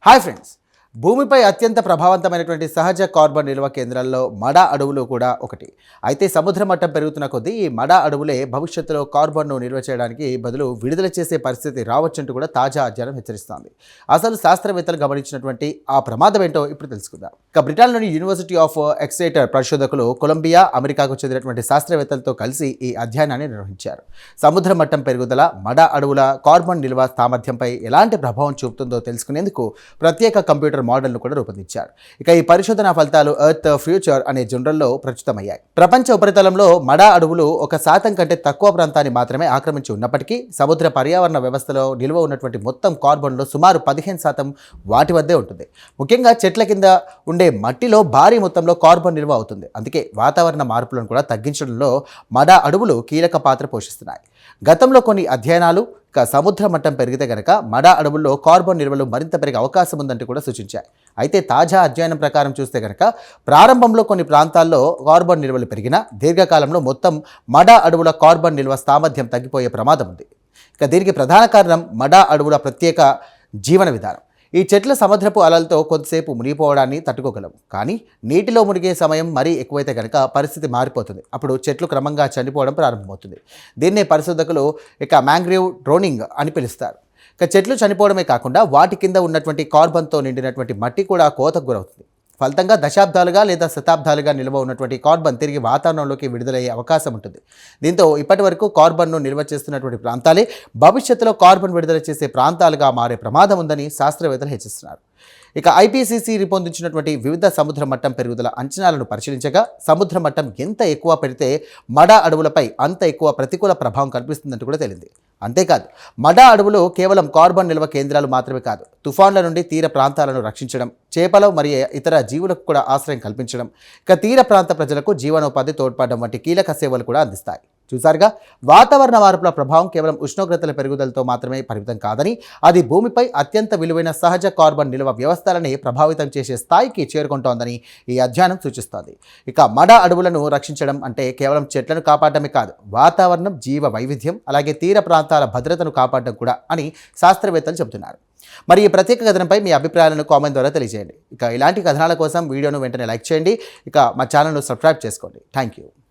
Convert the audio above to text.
Hi friends, భూమిపై అత్యంత ప్రభావవంతమైనటువంటి సహజ కార్బన్ నిల్వ కేంద్రాల్లో మడ అడవులు కూడా ఒకటి. అయితే సముద్ర మట్టం పెరుగుతున్న కొద్దీ ఈ మడ అడవులే భవిష్యత్తులో కార్బన్ను నిల్వ చేయడానికి బదులు విడుదల చేసే పరిస్థితి రావచ్చంటూ కూడా తాజా అధ్యయనం హెచ్చరిస్తోంది. అసలు శాస్త్రవేత్తలు గమనించినటువంటి ఆ ప్రమాదం ఏంటో ఇప్పుడు తెలుసుకుందాం. ఇక బ్రిటన్లోని యూనివర్సిటీ ఆఫ్ ఎక్సెటర్ పరిశోధకులు కొలంబియా, అమెరికాకు చెందినటువంటి శాస్త్రవేత్తలతో కలిసి ఈ అధ్యయనాన్ని నిర్వహించారు. సముద్ర మట్టం పెరుగుదల మడ అడవుల కార్బన్ నిల్వ సామర్థ్యంపై ఎలాంటి ప్రభావం చూపుతుందో తెలుసుకునేందుకు ప్రత్యేక కంప్యూటర్ మోడల్ను కూడా రూపొందించారు. ఇక ఈ పరిశోధన ఫలితాలు ఎర్త్ ఫ్యూచర్ అనే జర్నల్లో ప్రచురితమయ్యాయి. ప్రపంచ ఉపరితలంలో మడ అడవులు 1% కంటే తక్కువ ప్రాంతాన్ని మాత్రమే ఆక్రమించి ఉన్నప్పటికీ సముద్ర పర్యావరణ వ్యవస్థలో నిల్వ ఉన్నటువంటి మొత్తం కార్బన్లో సుమారు 15% వాటి వద్దే ఉంటుంది. ముఖ్యంగా చెట్ల కింద ఉండే మట్టిలో భారీ మొత్తంలో కార్బన్ నిల్వ అవుతుంది. అందుకే వాతావరణ మార్పులను కూడా తగ్గించడంలో మడ అడవులు కీలక పాత్ర పోషిస్తున్నాయి. గతంలో కొన్ని అధ్యయనాలు సముద్ర మట్టం పెరిగితే గనక మడ అడవుల్లో కార్బన్ నిల్వలు మరింత పెరిగే అవకాశం ఉందంటూ కూడా సూచించాయి. అయితే తాజా అధ్యయనం ప్రకారం చూస్తే గనక ప్రారంభంలో కొన్ని ప్రాంతాల్లో కార్బన్ నిల్వలు పెరిగినా దీర్ఘకాలంలో మొత్తం మడ అడవుల కార్బన్ నిల్వ సామర్థ్యం తగ్గిపోయే ప్రమాదం ఉంది. ఇక దీనికి ప్రధాన కారణం మడ అడవుల ప్రత్యేక జీవన విధానం. ఈ చెట్ల సముద్రపు అలలతో కొంతసేపు మునిగిపోవడాన్ని తట్టుకోగలవు, కానీ నీటిలో మునిగే సమయం మరీ ఎక్కువైతే కనుక పరిస్థితి మారిపోతుంది. అప్పుడు చెట్లు క్రమంగా చనిపోవడం ప్రారంభమవుతుంది. దీన్నే పరిశోధకులు మ్యాంగ్రోవ్ డ్రోనింగ్ అని పిలుస్తారు. చెట్లు చనిపోవడమే కాకుండా వాటి కింద ఉన్నటువంటి కార్బన్తో నిండినటువంటి మట్టి కూడా కోతకు గురవుతుంది. ఫలితంగా దశాబ్దాలుగా లేదా శతాబ్దాలుగా నిల్వ ఉన్నటువంటి కార్బన్ తిరిగి వాతావరణంలోకి విడుదలయ్యే అవకాశం ఉంటుంది. దీంతో ఇప్పటి వరకు కార్బన్ను నిల్వ చేస్తున్నటువంటి ప్రాంతాలే భవిష్యత్తులో కార్బన్ విడుదల చేసే ప్రాంతాలుగా మారే ప్రమాదం ఉందని శాస్త్రవేత్తలు హెచ్చరిస్తున్నారు. ఇక ఐపీసీసీ రూపొందించినటువంటి వివిధ సముద్ర మట్టం పెరుగుదల అంచనాలను పరిశీలించగా సముద్ర మట్టం ఎంత ఎక్కువ పెడితే మడ అడవులపై అంత ఎక్కువ ప్రతికూల ప్రభావం కనిపిస్తుందంటూ కూడా తేలింది. అంతేకాదు, మడ అడవులు కేవలం కార్బన్ నిల్వ కేంద్రాలు మాత్రమే కాదు, తుఫాన్ల నుండి తీర ప్రాంతాలను రక్షించడం, చేపలు మరియు ఇతర జీవులకు కూడా ఆశ్రయం కల్పించడం, ఇక తీర ప్రాంత ప్రజలకు జీవనోపాధి తోడ్పడడం వంటి కీలక సేవలు కూడా అందిస్తాయి. చూసారుగా, వాతావరణ మార్పుల ప్రభావం కేవలం ఉష్ణోగ్రతల పెరుగుదలతో మాత్రమే పరిమితం కాదని, అది భూమిపై అత్యంత విలువైన సహజ కార్బన్ నిల్వ వ్యవస్థలని ప్రభావితం చేసే స్థాయికి చేరుకుంటోందని ఈ అధ్యయనం సూచిస్తోంది. ఇక మడ అడవులను రక్షించడం అంటే కేవలం చెట్లను కాపాడమే కాదు, వాతావరణం, జీవ వైవిధ్యం, అలాగే తీర ప్రాంతాల భద్రతను కాపాడడం కూడా అని శాస్త్రవేత్తలు చెబుతున్నారు. మరి ఈ ప్రత్యేక కథనంపై మీ అభిప్రాయాలను కామెంట్ ద్వారా తెలియజేయండి. ఇక ఇలాంటి కథనాల కోసం వీడియోను వెంటనే లైక్ చేయండి. ఇక మా ఛానల్ను సబ్స్క్రైబ్ చేసుకోండి. Thank you.